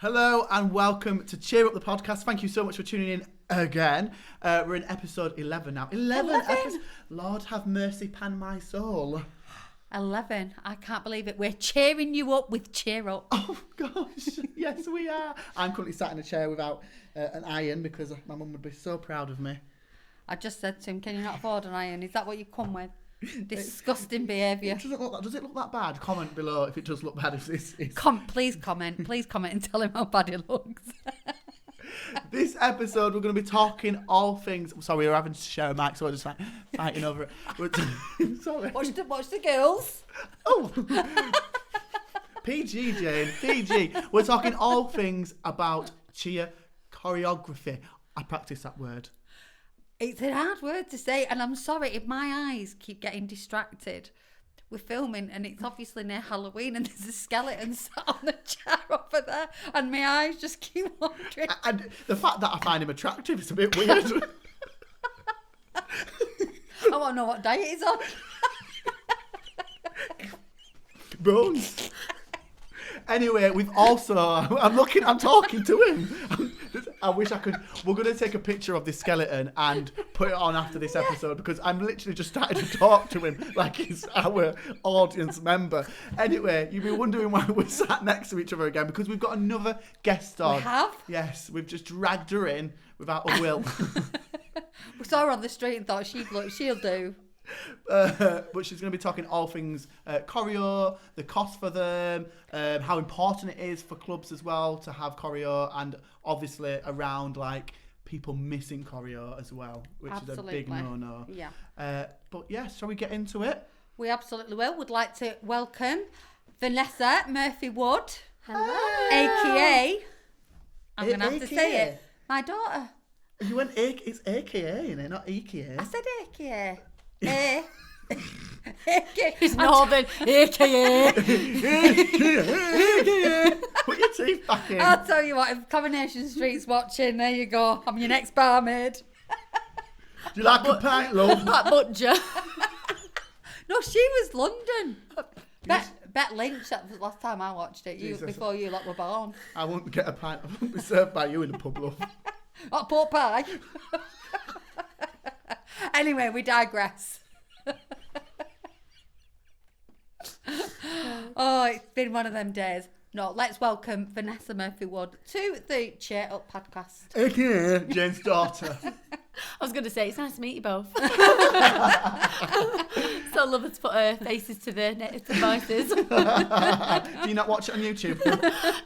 Hello and welcome to Cheer Up the Podcast. Thank you so much for tuning in again. We're in episode 11 now. 11 episodes. Lord have mercy pan my soul. 11. I can't believe it. We're cheering you up with Cheer Up. Oh gosh, yes we are. I'm currently sat in a chair without an iron because my mum would be so proud of me. I just said to him, can you not afford an iron? Is that what you come with? Disgusting behaviour. Does it look that bad? Comment below if it does look bad. If this is... Please comment and tell him how bad it looks. This episode, we're going to be talking all things... Sorry, we're having to share a mic, so we're just fighting over it. Sorry. Watch the girls. Oh. PG, Jane. PG. We're talking all things about cheer choreography. I practice that word. It's a hard word to say, and I'm sorry if my eyes keep getting distracted. We're filming, and it's obviously near Halloween, and there's a skeleton sat on the chair over there, and my eyes just keep wandering. And the fact that I find him attractive is a bit weird. I want to know what diet he's on. Bones. Anyway, we've also... I'm talking to him. I wish I could... We're going to take a picture of this skeleton and put it on after this episode because I'm literally just starting to talk to him like he's our audience member. Anyway, you've been wondering why we're sat next to each other again because we've got another guest on. We have? Yes, we've just dragged her in without a will. We saw her on the street and thought she'll do. But she's going to be talking all things choreo, the cost for them, how important it is for clubs as well to have choreo, and obviously around like people missing choreo as well, which Absolutely. is a big no-no. Yeah. But yes, shall we get into it? We absolutely will. Would like to welcome Vanessa Murphy-Wood, aka, I'm going to have to say it, my daughter. You went it's AKA, isn't it? Not EKA. I said aka. It's northern, aka. Put your teeth back in. I'll tell you what, if Coronation Street's watching, there you go. I'm your next barmaid. Do you like a pint, love? That butcher. No, she was London. Bet Lynch, that was the last time I watched it. Before you lot were born. I won't get a pint. I won't be served by you in the pub, love. Hot pork pie. Anyway, we digress. Oh, it's been one of them days. No, let's welcome Vanessa Murphy-Wood to the Cheer Up podcast. AKA Jane's daughter. I was going to say, it's nice to meet you both. So lovely to put faces to the voices. Do you not watch it on YouTube?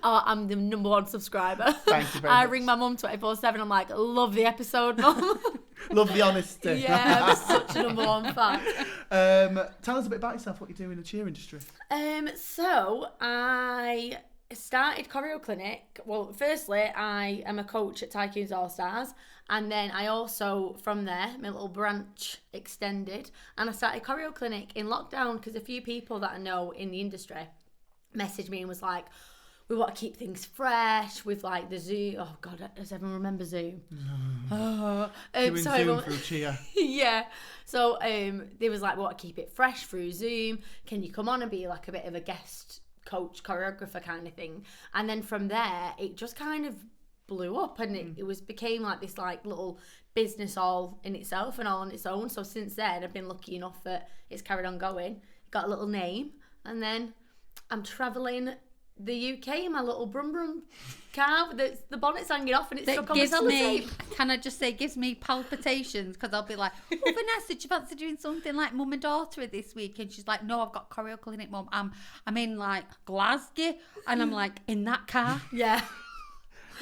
Oh, I'm the number one subscriber. Thank you very I much. ring my mum 24/7. I'm like, love the episode, mum. Love the honesty. Yeah, I'm such a number one fan. Tell us a bit about yourself, what you do in the cheer industry. So I started Choreo Clinic. Well, firstly, I am a coach at Tycoons All Stars, and then I also, from there, my little branch extended, and I started Choreo Clinic in lockdown because a few people that I know in the industry messaged me and was like, we want to keep things fresh with like the Zoom. Oh God, does everyone remember Zoom? Doing Zoom through cheer. Yeah. So they was like, we want to keep it fresh through Zoom. Can you come on and be like a bit of a guest coach, choreographer kind of thing? And then from there, it just kind of blew up, and it became like this like little business all in itself and all on its own. So since then, I've been lucky enough that it's carried on going. Got a little name, and then I'm travelling the UK in my little brum brum car with the bonnet's hanging off and it's stuck on the sellotape. Can I just say, gives me palpitations because I'll be like, oh, Vanessa, do you fancy doing something like mum and daughter this week? And she's like, no, I've got Choreo Clinic, mum. I'm in like Glasgow, and I'm like in that car. Yeah.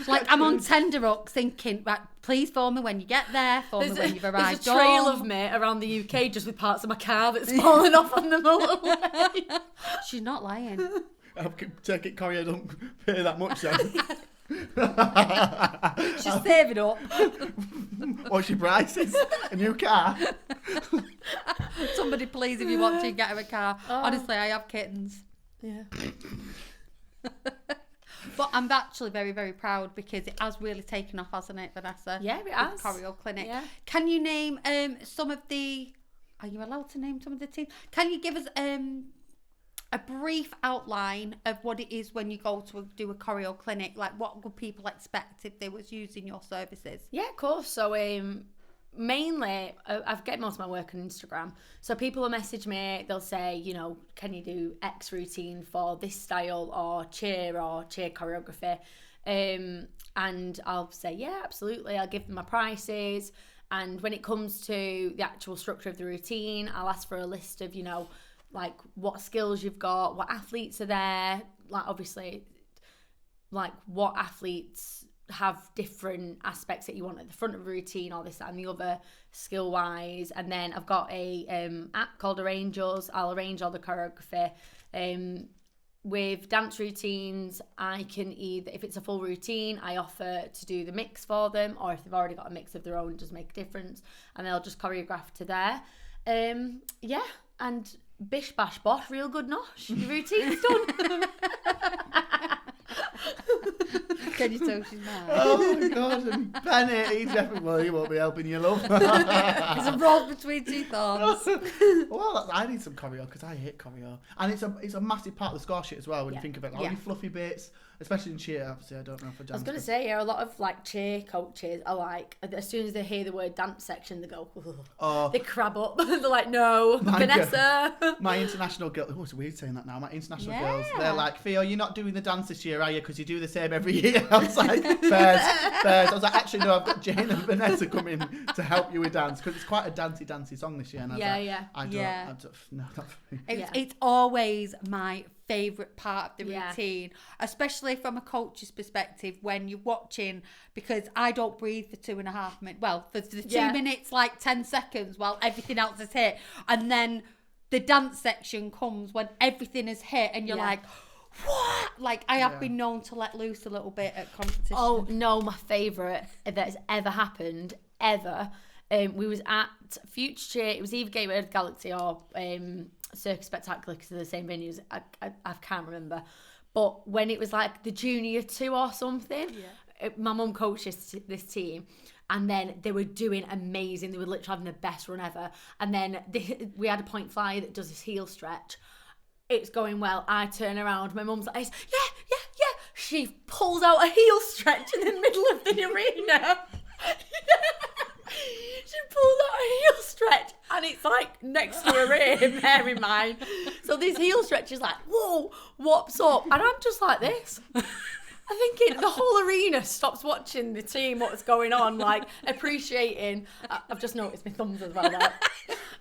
Like I'm on Tenderhook thinking, right, please phone me when you get there, phone me when you've arrived. There's a trail of me around the UK just with parts of my car that's falling off on the motorway. She's not lying. I'll take it, Choreo don't pay that much then. She's saving up. What's your prices? A new car? Somebody please, if you want to, get her a car. Oh. Honestly, I have kittens. Yeah. But I'm actually very, very proud because it has really taken off, hasn't it, Vanessa? Yeah, it has. Choreo Clinic. Yeah. Can you name some of the... Are you allowed to name some of the teams? Can you give us a brief outline of what it is when you go to do a choreo clinic? Like, what would people expect if they was using your services? Yeah, of course. So mainly, I've got most of my work on Instagram. So people will message me, they'll say, you know, can you do X routine for this style or cheer choreography? And I'll say, yeah, absolutely. I'll give them my prices. And when it comes to the actual structure of the routine, I'll ask for a list of, you know, like what skills you've got, what athletes are there, like obviously, like what athletes have different aspects that you want at the front of a routine, or this, that, and the other, skill wise. And then I've got a app called Arrangeals. I'll arrange all the choreography. With dance routines, I can either, if it's a full routine, I offer to do the mix for them, or if they've already got a mix of their own, it does make a difference, and they'll just choreograph to there. Yeah, and bish bash bosh, real good nosh. Your routine's done. Can you tell she's mad? Oh my God, and Bennett, he won't be helping you, love. It's a rose between two thorns. Well, I need some choreo because I hate choreo, and it's a massive part of the score sheet as well when you think of it. Like all your fluffy bits, especially in cheer. Obviously, I don't know for dance. I was gonna say, yeah, a lot of like cheer coaches are like, as soon as they hear the word dance section, they go, oh, they crab up. They're like, no, Vanessa. My international girl. Oh, it's weird saying that now. My international girls, they're like, Theo, you're not doing the dance this year, are you? Because you do the same every year. I was like, fairs. I was like, actually, no, I've got Jane and Vanessa coming to help you with dance because it's quite a dancey song this year. And I don't, no, not for me. It's always my favourite part of the routine, especially from a coach's perspective when you're watching, because I don't breathe for 2.5 minutes. Well, for the 2 minutes, like 10 seconds while everything else is hit. And then the dance section comes when everything is hit and you're like, what? Like, I have been known to let loose a little bit at competition. Oh, no, my favourite that's ever happened, ever. We was at Future Cheer. It was either Gateway of the Galaxy or Circus Spectacular because they're the same venues. I can't remember. But when it was like the Junior 2 or something, my mum coached this team. And then they were doing amazing. They were literally having the best run ever. And then we had a point flyer that does this heel stretch. It's going well. I turn around. My mum's like, yeah. She pulls out a heel stretch in the middle of the arena. She pulls out a heel stretch and it's like next to her ear, bear in mind. So this heel stretch is like, whoa, what's up? And I'm just like this. I think the whole arena stops watching the team, what's going on, like appreciating. I've just noticed my thumbs as well.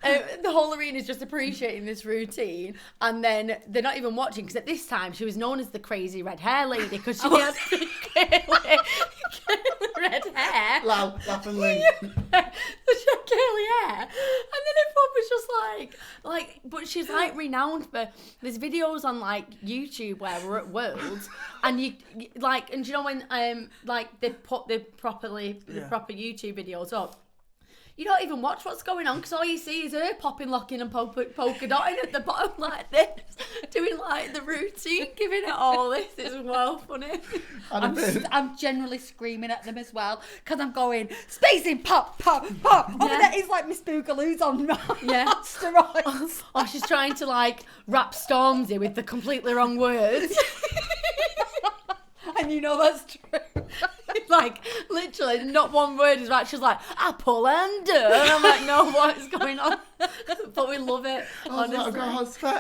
The whole arena is just appreciating this routine, and then they're not even watching because at this time she was known as the crazy red hair lady because she had curly red hair. Laugh and link. She had curly hair, and then everyone was just like, but she's like renowned for. There's videos on like YouTube where we're at Worlds, and you like, and do you know when like they put the proper YouTube videos up. You don't even watch what's going on because all you see is her popping, locking and polka dotting at the bottom like this, doing like the routine, giving it all this. It's well funny. I'm generally screaming at them as well because I'm going, spacing, pop, pop, pop. Over there is like Miss Boogaloo's on steroids. Or she's trying to like rap Stormzy with the completely wrong words. And you know that's true. Like, literally, not one word is right. She's like, apple and and I'm like, no, what is going on? But we love it, honestly.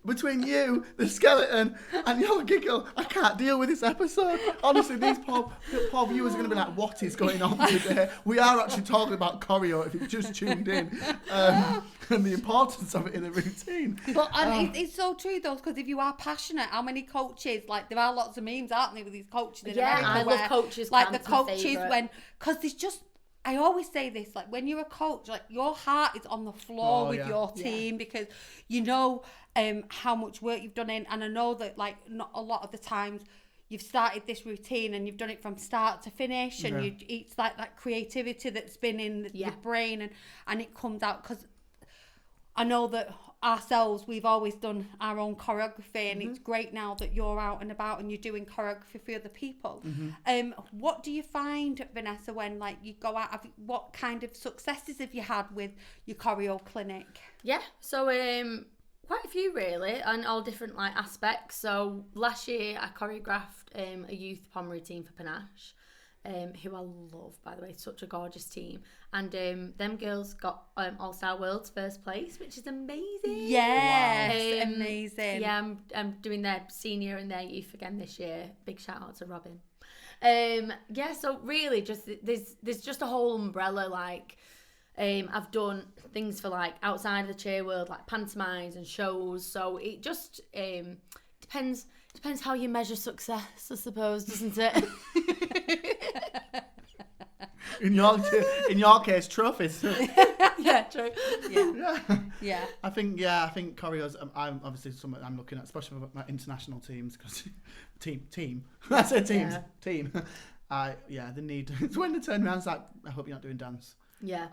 Between you, the skeleton, and your giggle, I can't deal with this episode. Honestly, these poor viewers are going to be like, what is going on today? We are actually talking about choreo, if you've just tuned in, and the importance of it in the routine. But it's so true, though, because if you are passionate, how many coaches, like, there are lots of memes, aren't there, with these coaches in America? I love coaches. Like, the coaches because there's just, I always say this, like, when you're a coach, like, your heart is on the floor with your team because you know how much work you've done in, and I know that, like, not a lot of the times you've started this routine and you've done it from start to finish, and it's like that creativity that's been in the brain, and it comes out, because I know that ourselves, we've always done our own choreography, and it's great now that you're out and about and you're doing choreography for other people. What do you find, Vanessa, when like you go out? What kind of successes have you had with your choreo clinic? Yeah, so Quite a few really, and all different like aspects. So last year I choreographed a youth pom routine for Panache, who I love, by the way, such a gorgeous team. And them girls got All-Star World's first place, which is amazing. Yes, amazing. Yeah, I'm doing their senior and their youth again this year. Big shout out to Robin. Yeah, so really just there's just a whole umbrella like. I've done things for like outside of the cheer world, like pantomimes and shows. So it just depends how you measure success, I suppose, doesn't it? In your case, trophies. Yeah, true. Yeah. I think choreos. I'm obviously something I'm looking at, especially with my international teams, because team. I said teams. Yeah. Team. They need. It's when they turn around, it's like, I hope you're not doing dance. Yeah.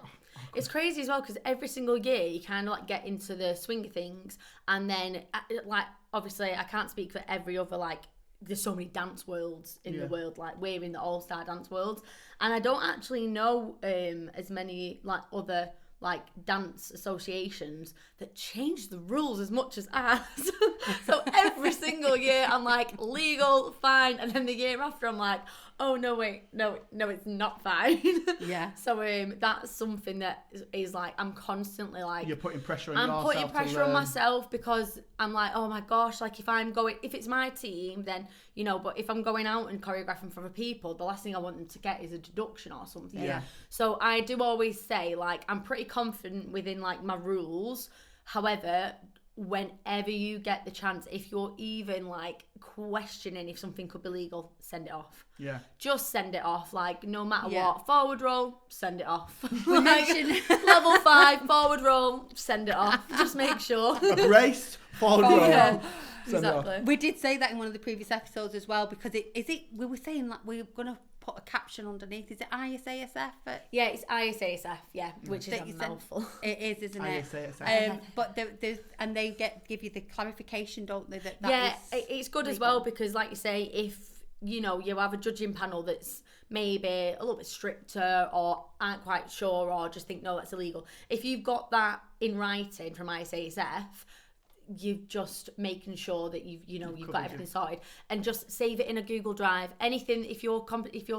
It's crazy as well because every single year you kind of like get into the swing of things, and then like obviously I can't speak for every other like there's so many dance worlds in the world, like we're in the all-star dance world, and I don't actually know as many like other like dance associations that change the rules as much as ours. So every single year I'm like legal, fine, and then the year after I'm like, oh no wait, no it's not fine. Yeah. So that's something that is like I'm constantly like You're putting pressure on yourself. I'm putting pressure on myself because I'm like, oh my gosh, like if it's my team, then but if I'm going out and choreographing for other people, the last thing I want them to get is a deduction or something. Yeah. So I do always say like I'm pretty confident within like my rules. However, whenever you get the chance, if you're even like questioning if something could be legal, send it off. Yeah. Just send it off. Like no matter Yeah. what, forward roll, send it off. We Like, mentioned level 5 forward roll, send it off. Just make sure. A brace, forward roll. Yeah, Send it off. exactly. we did say that in one of the previous episodes as well, because we were saying like we're gonna put a caption underneath. Is it ISASF? Yeah, it's ISASF. Yeah, which is That a you said- mouthful. It is, isn't it? ISASF. But there's and they give you the clarification, don't they? That Yeah, is it's good as legal. well because, like you say, if you have a judging panel that's maybe a little bit stricter or aren't quite sure or just think no, that's illegal. If you've got that in writing from ISASF, you're just making sure that you've got everything sorted, and just save it in a Google Drive. Anything if your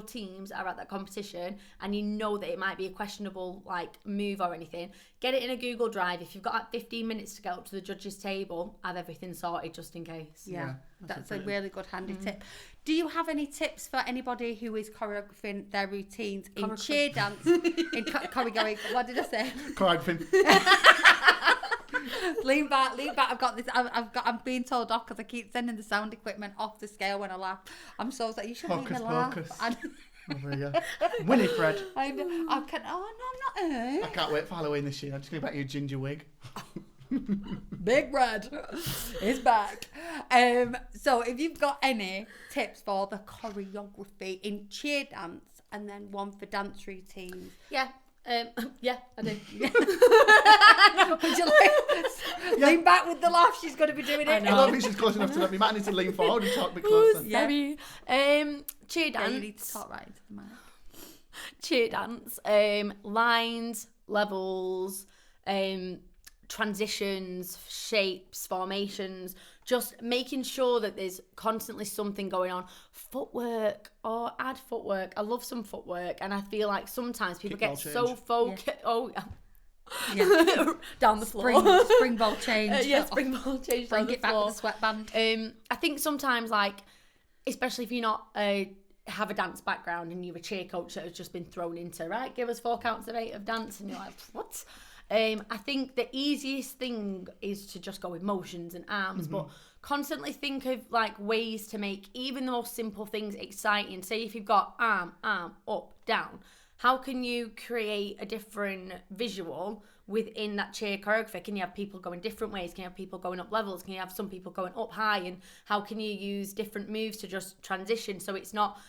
teams are at that competition and you know that it might be a questionable like move or anything, get it in a Google Drive. If you've got like 15 minutes to get up to the judges' table, have everything sorted just in case. Yeah, that's a brilliant. really good handy tip. Do you have any tips for anybody who is choreographing their routines in cheer dance? In choreographing, what did I say? Choreographing. Lean back. I've got this. I'm being told off because I keep sending the sound equipment off the scale when I laugh. I'm so sorry. You shouldn't make me Hocus laugh. pocus. I Over here. Winifred. can. Oh no, I'm not. I can't wait for Halloween this year. I'm just going back to your ginger wig. Big Red is back. So if you've got any tips for the choreography in cheer dance and then one for dance routines. Yeah. Yeah, I do. Would you like lean back with the laugh? She's going to be doing I it. don't think she's close enough to that. We might need to lean forward and talk a bit closer. Yeah. Sorry. Cheer Yeah, dance. you need to talk right into the mic. Cheer dance. Lines, levels, transitions, shapes, formations, just making sure that there's constantly something going on. Footwork, add footwork. I love some footwork, and I feel like sometimes people get Kickball so change. focused. Oh, Yeah. down the floor. Spring ball change. Yeah, spring ball change. Bring down the it back floor. with the sweatband. I think sometimes, like, especially if you're not have a dance background and you're a cheer coach that has just been thrown into, right, give us 4 counts of 8 of dance, and you're like, what? I think the easiest thing is to just go with motions and arms, but constantly think of like ways to make even the most simple things exciting. Say if you've got arm, up, down, how can you create a different visual within that cheer choreography? Can you have people going different ways? Can you have people going up levels? Can you have some people going up high? And how can you use different moves to just transition so it's not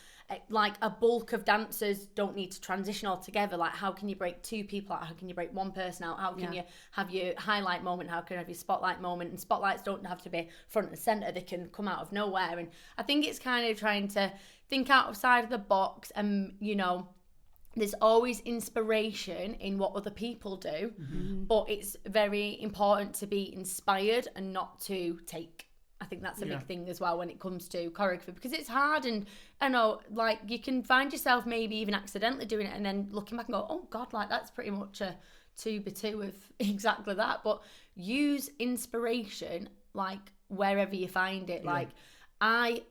like a bulk of dancers don't need to transition all together? Like, how can you break 2 people out? How can you break 1 person out? How can you have your highlight moment? How can you have your spotlight moment? And spotlights don't have to be front and center. They can come out of nowhere. And I think it's kind of trying to think outside of the box and, there's always inspiration in what other people do, but it's very important to be inspired and not to take. I think that's a big thing as well when it comes to choreography, because it's hard, and I know, like, you can find yourself maybe even accidentally doing it and then looking back and go, oh God, like that's pretty much a 2x2 of exactly that. But use inspiration like wherever you find it. Like I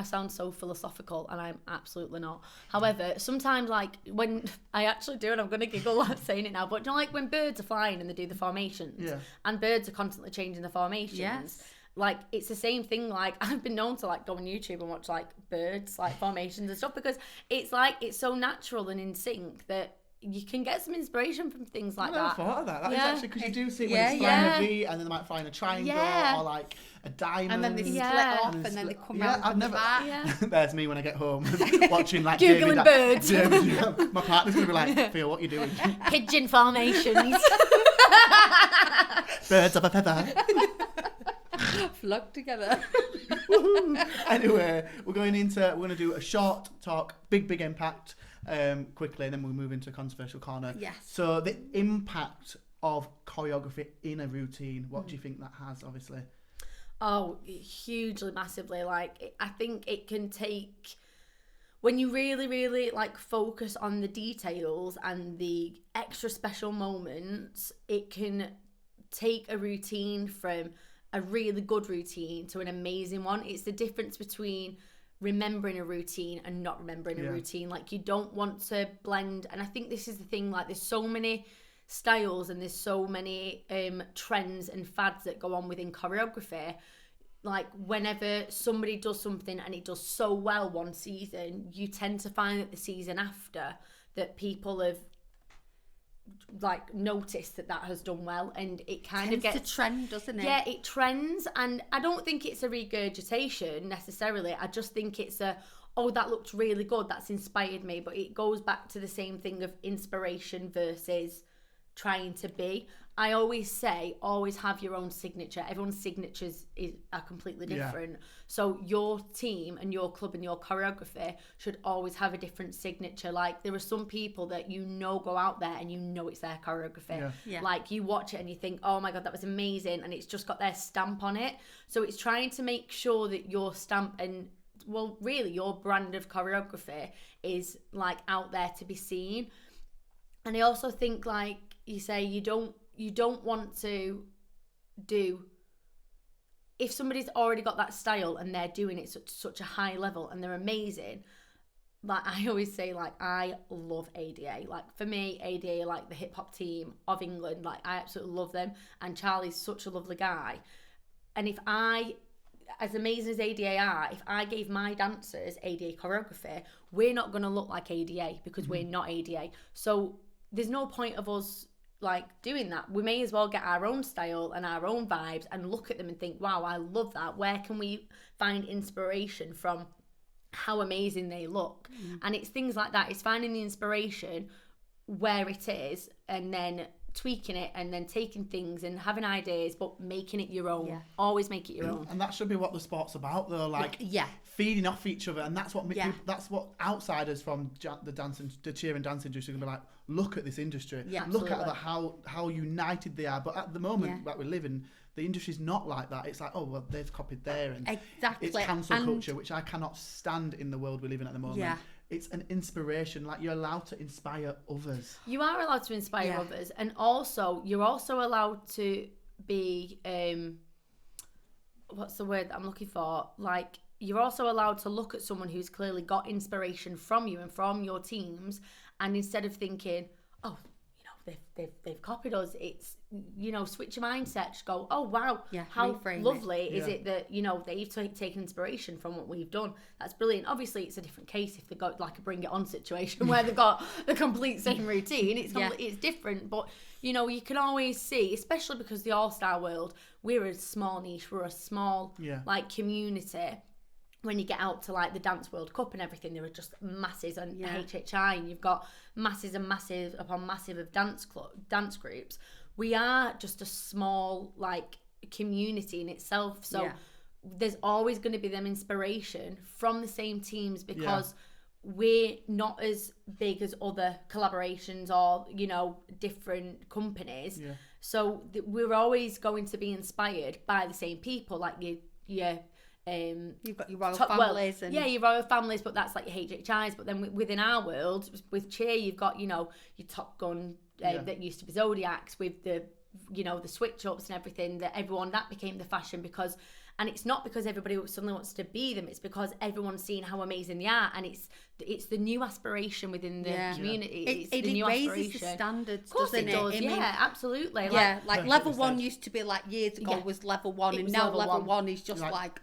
sound so philosophical, and I'm absolutely not. However, sometimes, like, when I actually do, and I'm going to giggle saying it now, but you know, like when birds are flying and they do the formations, and birds are constantly changing the formations, like, it's the same thing. Like, I've been known to, like, go on YouTube and watch, like, birds, like, formations and stuff, because it's, like, it's so natural and in sync that you can get some inspiration from things like that. I never thought of that. That is actually, because you do see it when it's flying a V, and then they might fly in a triangle, or, like, a diamond. And then they split off, and then they come out from the back. There's me when I get home, watching, like, Googling birds. My partner's going to be like, Theo, what are you doing? Pigeon formations. Birds of a feather. Flock together. Anyway, we're going to do a short talk, big impact, quickly, and then we'll move into controversial corner. Yes. So the impact of choreography in a routine, what do you think that has, obviously? Oh, hugely, massively. Like, I think it can take, when you really like focus on the details and the extra special moments, it can take a routine from a really good routine to an amazing one. It's the difference between remembering a routine and not remembering a routine. Like, you don't want to blend, and I think this is the thing, like, there's so many styles and there's so many trends and fads that go on within choreography. Like, whenever somebody does something and it does so well one season, you tend to find that the season after that people have, like, noticed that has done well, and it kind of gets a trend, doesn't it? Yeah, it trends, and I don't think it's a regurgitation necessarily. I just think it's a, oh, that looked really good, that's inspired me. But it goes back to the same thing of inspiration versus trying to be. I always say, always have your own signature. Everyone's signatures are completely different. So your team and your club and your choreography should always have a different signature. Like, there are some people that go out there and it's their choreography. Like, you watch it and you think, oh my God, that was amazing, and it's just got their stamp on it. So it's trying to make sure that your stamp and, well, really your brand of choreography is, like, out there to be seen. And I also think, like you say, you don't want to do, if somebody's already got that style and they're doing it such a high level and they're amazing. Like, I always say, like, I love ADA. Like, for me, ADA are like the hip hop team of England. Like, I absolutely love them, and Charlie's such a lovely guy. And if as amazing as ADA are, if I gave my dancers ADA choreography, we're not going to look like ADA, because we're not ADA. So there's no point of us, like, doing that. We may as well get our own style and our own vibes and look at them and think, wow, I love that. Where can we find inspiration from how amazing they look? And it's things like that. It's finding the inspiration where it is, and then tweaking it, and then taking things and having ideas, but making it your own. Always make it your own. And that should be what the sport's about, though. Like, feeding off each other, and that's what that's what outsiders from the cheer and dance industry are gonna be like. Look at this industry. Look at how united they are. But at the moment that we live in, the industry's not like that. It's like, oh well, they've copied there, and it's cancel culture, which I cannot stand in the world we live in at the moment. It's an inspiration. Like, you're allowed to inspire others. You are allowed to inspire others, and also you're also allowed to be what's the word that I'm looking for? Like, you're also allowed to look at someone who's clearly got inspiration from you and from your teams, and instead of thinking, oh, they've copied us, it's, switch your mindset, just go, oh wow, how lovely is it that they've taken inspiration from what we've done. That's brilliant. Obviously it's a different case if they've got, like, a bring it on situation where they've got the complete same routine. It's different, but you can always see, especially because the all-star world, we're a small niche, we're a small like community. When you get out to, like, the Dance World Cup and everything, there are just masses, and HHI, and you've got masses and massive upon massive of dance groups. We are just a small, like, community in itself, so there's always going to be them inspiration from the same teams, because we're not as big as other collaborations or, you know, different companies. Yeah. So we're always going to be inspired by the same people, like your You've got your royal top, families. well, yeah, your royal families, but that's like your HHIs. But then within our world, with cheer, you've got, you know, your Top Gun that used to be Zodiacs, with the, you know, the switch ups and everything, that everyone, that became the fashion because, and it's not because everybody suddenly wants to be them, it's because everyone's seen how amazing they are, and it's the new aspiration within the community. It's the new raises aspiration. the standards, Of course doesn't it does. I mean, Yeah, absolutely. Yeah, like level 100%. 1 used to be like years ago was level 1, It and was now level level one. 1 is just like like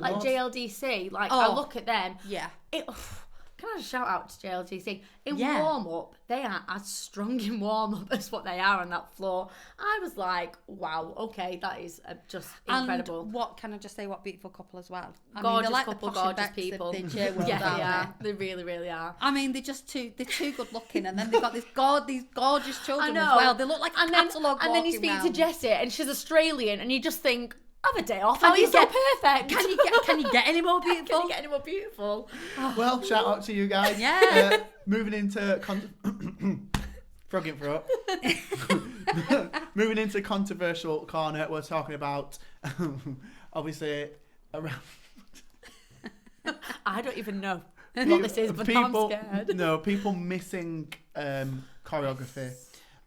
lost. JLDC. Like I look at them. yeah. Can I just shout out to JLDC? In Yeah. warm up, they are as strong in warm up as what they are on that floor. I was like, wow, okay, that is just incredible. And what can I just say? What beautiful couple as well. I Gorgeous mean, they're like couple, the Posh and gorgeous Becks people. of the cheer world, Yeah, aren't they are. They really, really are. I mean, they're too good looking, and then they've got these gorgeous children I as know. well. They look like a catalogue. And then you walking speak to round. Jessie, and she's Australian, and you just think, have a day off. Can How you you so get- perfect? Can you get any more Can beautiful? you get any more beautiful? Well, shout out to you guys. Yeah. Moving into frogging throat. Moving into controversial corner, we're talking about obviously around I don't even know what this is, but I'm scared. No, people missing choreography,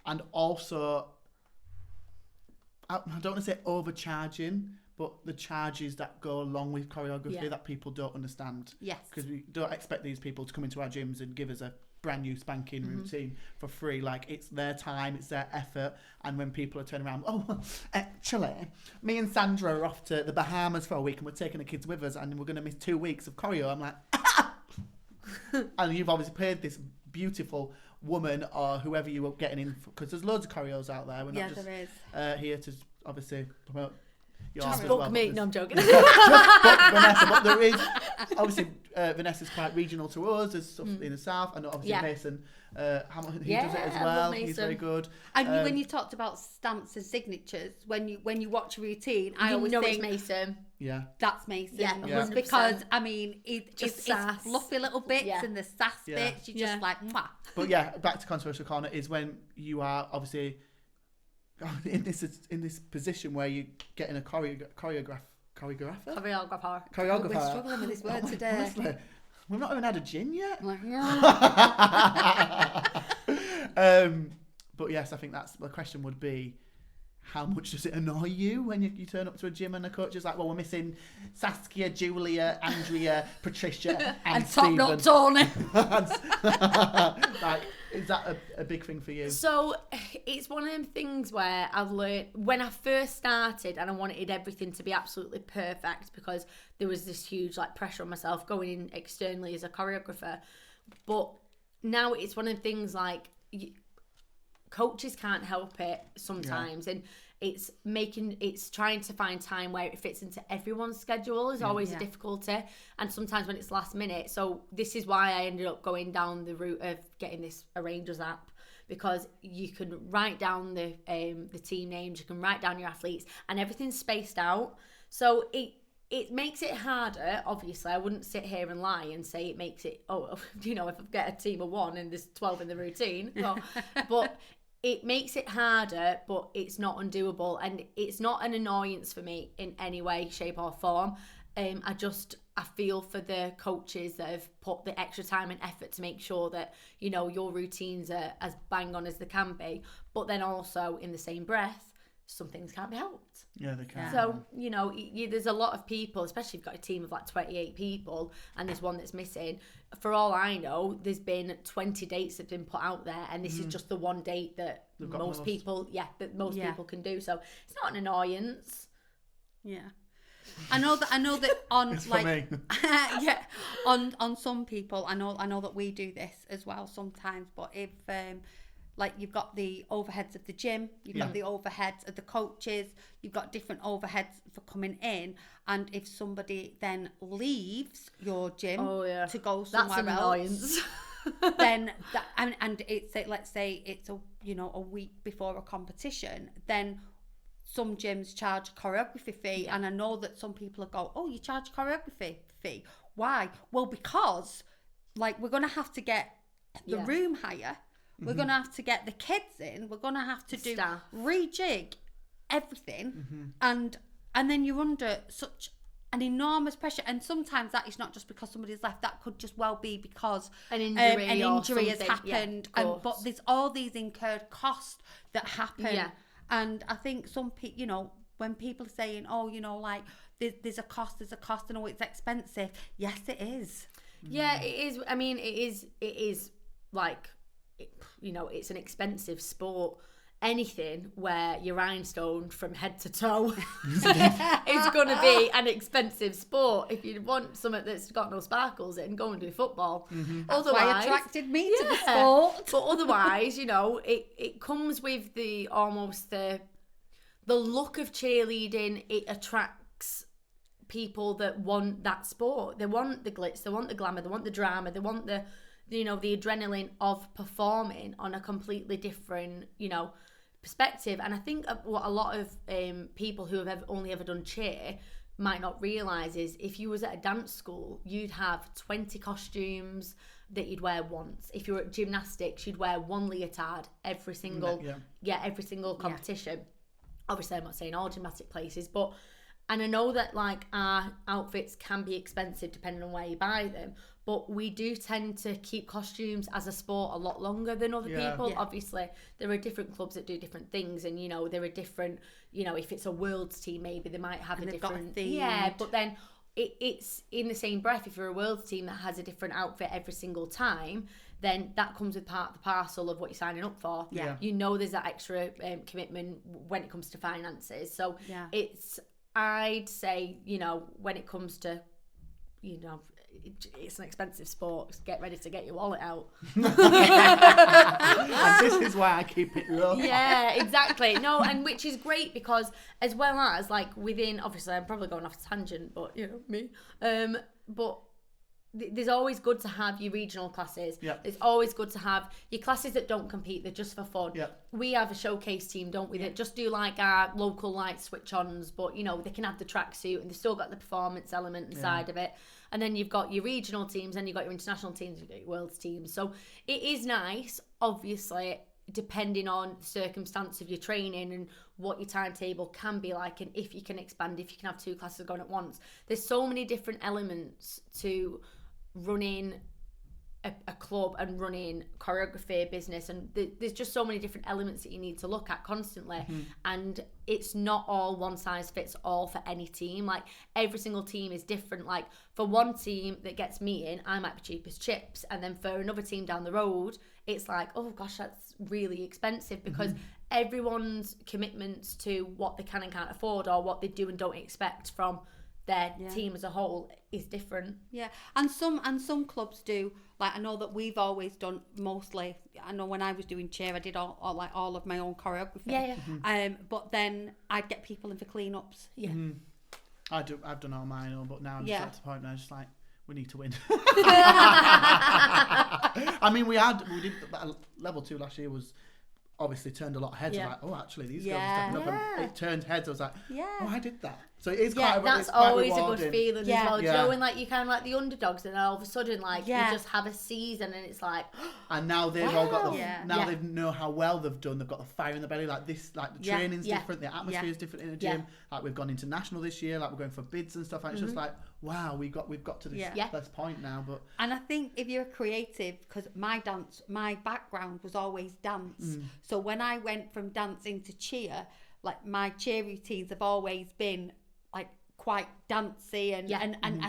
and also I don't want to say overcharging, but the charges that go along with choreography that people don't understand. Yes. Because we don't expect these people to come into our gyms and give us a brand new spanking routine for free. Like, it's their time, it's their effort. And when people are turning around, oh, well, actually, me and Sandra are off to the Bahamas for a week and we're taking the kids with us and we're going to miss 2 weeks of choreo. I'm like, and you've obviously paid this beautiful woman or whoever you were getting in, because there's loads of choreos out there. We're not just there is. here to obviously promote yours Just as book well, me. but No, I'm joking. just book Vanessa, but there is obviously Vanessa's quite regional to us. There's stuff in the south, and obviously Mason Hamilton, he does it as I love well. He's Mason. very good. And when you talked about stamps and signatures, when you watch a routine, I You always know think it's Mason. Yeah, that's Mason. Yeah, Yeah. Because I mean, it's sass. fluffy little bits Yeah. and the sass Yeah. bits. You just like, mwah. but yeah, back to controversial corner is when you are obviously in this position where you're getting a choreographer. Choreographer. We're struggling with this word today. Honestly, we've not even had a gin yet. Like, yeah. But yes, I think that's the question would be, how much does it annoy you when you turn up to a gym and the coach is like, well, we're missing Saskia, Julia, Andrea, Patricia, and Top Knot Stephen. Tony. Like, is that a big thing for you? So it's one of them things where I've learned when I first started and I wanted everything to be absolutely perfect because there was this huge like pressure on myself going in externally as a choreographer. But now it's one of the things like coaches can't help it sometimes, and it's trying to find time where it fits into everyone's schedule is always a difficulty, and sometimes when it's last minute. So this is why I ended up going down the route of getting this Arrangers app, because you can write down the team names, you can write down your athletes, and everything's spaced out. So it makes it harder. Obviously, I wouldn't sit here and lie and say it makes it, if I get a team of 1 and there's 12 in the routine. But it makes it harder, but it's not undoable. And it's not an annoyance for me in any way, shape or form. I feel for the coaches that have put the extra time and effort to make sure that, your routines are as bang on as they can be. But then also, in the same breath, some things can't be helped. Yeah, they can. So, there's a lot of people, especially if you've got a team of like 28 people and there's one that's missing. For all I know, there's been 20 dates that have been put out there, and this is just the one date that most people can do. So it's not an annoyance. Yeah. I know that on It's like for me. yeah, on some people, I know that we do this as well sometimes, but if like you've got the overheads of the gym, you've got the overheads of the coaches, you've got different overheads for coming in, and if somebody then leaves your gym to go somewhere else, then and it's let's say it's a week before a competition, then some gyms charge a choreography fee, and I know that some people go, oh, you charge a choreography fee, why? Well, because like, we're going to have to get the room higher. We're going to have to get the kids in. We're going to have to do Staff. rejig everything. And then you're under such an enormous pressure. And sometimes that is not just because somebody's left. That could just well be because an injury has happened. But there's all these incurred costs that happen. Yeah. And I think some people, you know, when people are saying, oh, you know, like, there's a cost, and oh, it's expensive. Yes, it is. Yeah, it is. I mean, it is like, you know, it's an expensive sport. Anything where you're rhinestoned from head to toe is going to be an expensive sport. If you want something that's got no sparkles in, go and do football. That's why it attracted me to the sport. But otherwise, you know, it comes with the look of cheerleading. It attracts people that want that sport. They want the glitz, they want the glamour, they want the drama, they want the, you know, the adrenaline of performing on a completely different, you know, perspective. And I think what a lot of people who have only ever done cheer might not realise is if you was at a dance school, you'd have 20 costumes that you'd wear once. If you were at gymnastics, you'd wear one leotard every single every single competition. Obviously, I'm not saying all gymnastic places, but, and I know that like our outfits can be expensive depending on where you buy them, but we do tend to keep costumes as a sport a lot longer than other people. Yeah. Obviously, there are different clubs that do different things, and, you know, there are different, you know, if it's a world's team, maybe they might have a different theme. Yeah, but then it's in the same breath, if you're a world's team that has a different outfit every single time, then that comes with part of the parcel of what you're signing up for. Yeah. You know there's that extra commitment when it comes to finances. So I'd say, you know, when it comes to, you know, it's an expensive sport. Get ready to get your wallet out. And this is why I keep it low. Yeah, exactly. No, and which is great because as well as like within, obviously I'm probably going off a tangent, but you know me. But there's always good to have your regional classes. Yep. It's always good to have your classes that don't compete, they're just for fun. Yep. We have a showcase team, don't we, that just do like our local light switch-ons, but, you know, they can have the tracksuit and they've still got the performance element inside of it. And then you've got your regional teams, and you've got your international teams, you've got your world's teams. So it is nice, obviously, depending on the circumstance of your training and what your timetable can be like, and if you can expand, if you can have 2 classes going at once. There's so many different elements to running a club and running choreography business, and there's just so many different elements that you need to look at constantly. And it's not all one size fits all for any team. Like every single team is different. Like for one team that gets me in, I might be cheap as chips, and then for another team down the road, it's like, oh gosh, that's really expensive, because everyone's commitments to what they can and can't afford, or what they do and don't expect from their team as a whole, is different. Yeah, and some clubs do. Like I know that we've always done mostly. I know when I was doing cheer, I did all of my own choreography. Yeah. But then I'd get people in for cleanups. Yeah. I've done all mine, but now I'm just at the point where I'm just like, we need to win. I mean, we did level 2 last year was obviously turned a lot of heads. I was like, oh, actually, these girls are stepping up, and it turned heads. I was like, oh, I did that. So it is quite. That's always a good feeling as well. Yeah. You know, when like you kind of like the underdogs, and then all of a sudden like you just have a season, and it's like. And now they've all got they know how well they've done. They've got the fire in the belly. Like this, like the training's different, the atmosphere is different in a gym. Like we've gone international this year. Like we're going for bids and stuff. Like it's just like, wow, we've got to this point now. But and I think if you're a creative, because my background was always dance. So when I went from dancing to cheer, like my cheer routines have always been like quite dancey and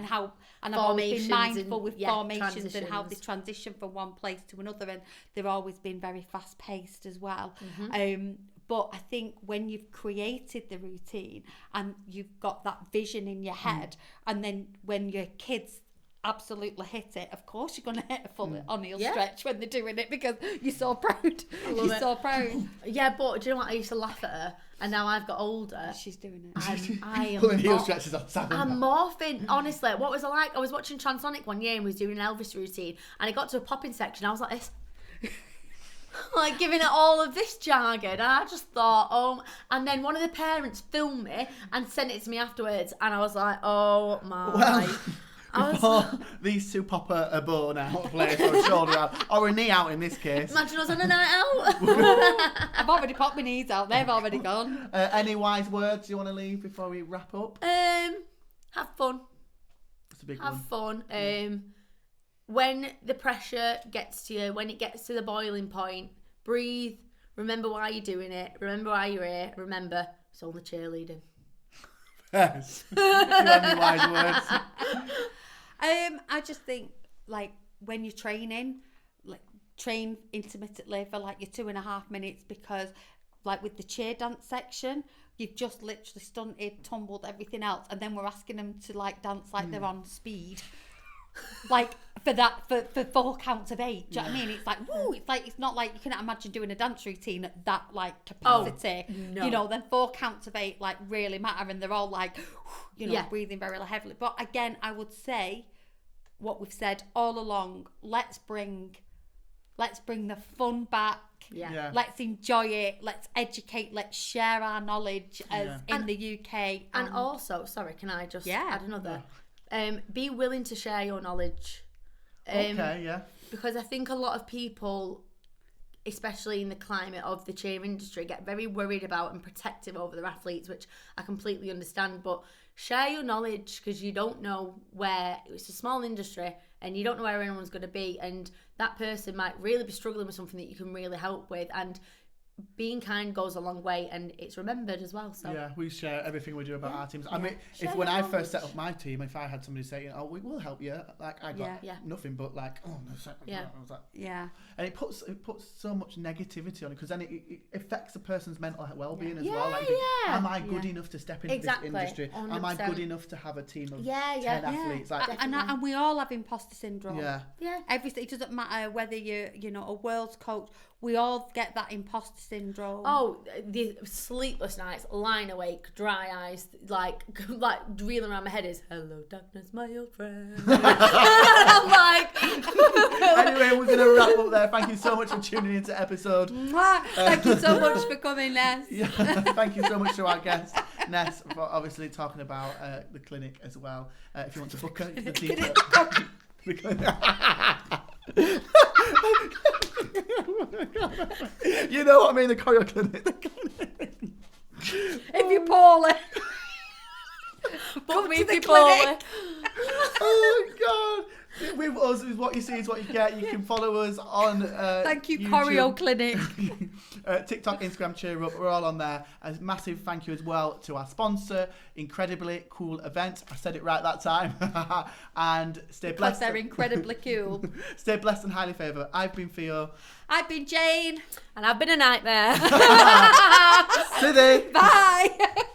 how I've always been mindful with formations and how they transition from one place to another, and they've always been very fast paced as well. But I think when you've created the routine and you've got that vision in your head, and then when your kids absolutely hit it, of course you're going to hit a full on-heel stretch when they're doing it, because you're so proud. So proud. Yeah, but do you know what? I used to laugh at her, and now I've got older. She's doing it. I am pulling heel stretches on Saturday. I'm morphing. Honestly, what was I like? I was watching Transonic one year and was doing an Elvis routine, and it got to a popping section. I was like this. Like giving it all of this jargon, and I just thought, and then one of the parents filmed me and sent it to me afterwards, and I was like, oh my. before these two pop a bone out, place, or a shoulder out, or a knee out in this case. Imagine us on a night out. I've already popped my knees out. They've already gone. Any wise words you want to leave before we wrap up? Have fun. That's a big Have one. fun. When the pressure gets to you, when it gets to the boiling point, breathe. Remember why you're doing it. Remember why you're here. Remember, it's only cheerleading. Yes. Do you have any wise words? I just think, like, when you're training, like, train intermittently for like your 2.5 minutes, because like with the cheer dance section, you've just literally stunted, tumbled everything else, and then we're asking them to like dance like they're on speed. Like for 4 counts of 8. Do you know what I mean? It's like, woo, it's not like you can imagine doing a dance routine at that like capacity. No. You know, then 4 counts of 8 like really matter, and they're all like, you know, breathing very heavily. But again, I would say what we've said all along, let's bring the fun back. Yeah. Let's enjoy it. Let's educate. Let's share our knowledge as in the UK. And also, sorry, can I just add another? Yeah. Be willing to share your knowledge. Okay, yeah. Because I think a lot of people, especially in the climate of the cheer industry, get very worried about and protective over their athletes, which I completely understand. But share your knowledge, because you don't know where, it's a small industry and you don't know where anyone's going to be. And that person might really be struggling with something that you can really help with. And being kind goes a long way, and it's remembered as well. So yeah, we share everything we do about our teams. I mean, when I first set up my team, if I had somebody say, "Oh, we will help you," like I got nothing but like, "Oh no," I was like, and it puts so much negativity on it, because then it affects the person's mental well-being as well. Like, am I good enough to step into this industry? 100%. Am I good enough to have a team of 10 athletes? Like, and we all have imposter syndrome. Yeah. It doesn't matter whether you're a world's coach. We all get that imposter syndrome. Oh, the sleepless nights, lying awake, dry eyes, like reeling around my head is, "Hello, darkness, my old friend." I'm like... Anyway, we're going to wrap up there. Thank you so much for tuning into episode. Thank you so much for coming, Ness. Thank you so much to our guest, Ness, for obviously talking about the clinic as well. If you want to book her, the details. The clinic. You know what I mean, the choreo clinic. If you're poorly, Book come me to the people. clinic. Oh God. With us, is what you see is what you get. You can follow us on Thank you, YouTube, Choreo Clinic. TikTok, Instagram, Cheer Up. We're all on there. A massive thank you as well to our sponsor, incredibly cool event. I said it right that time. And stay blessed. Because they're incredibly cool. Stay blessed and highly favoured. I've been Theo. I've been Jane. And I've been a nightmare. City. Bye.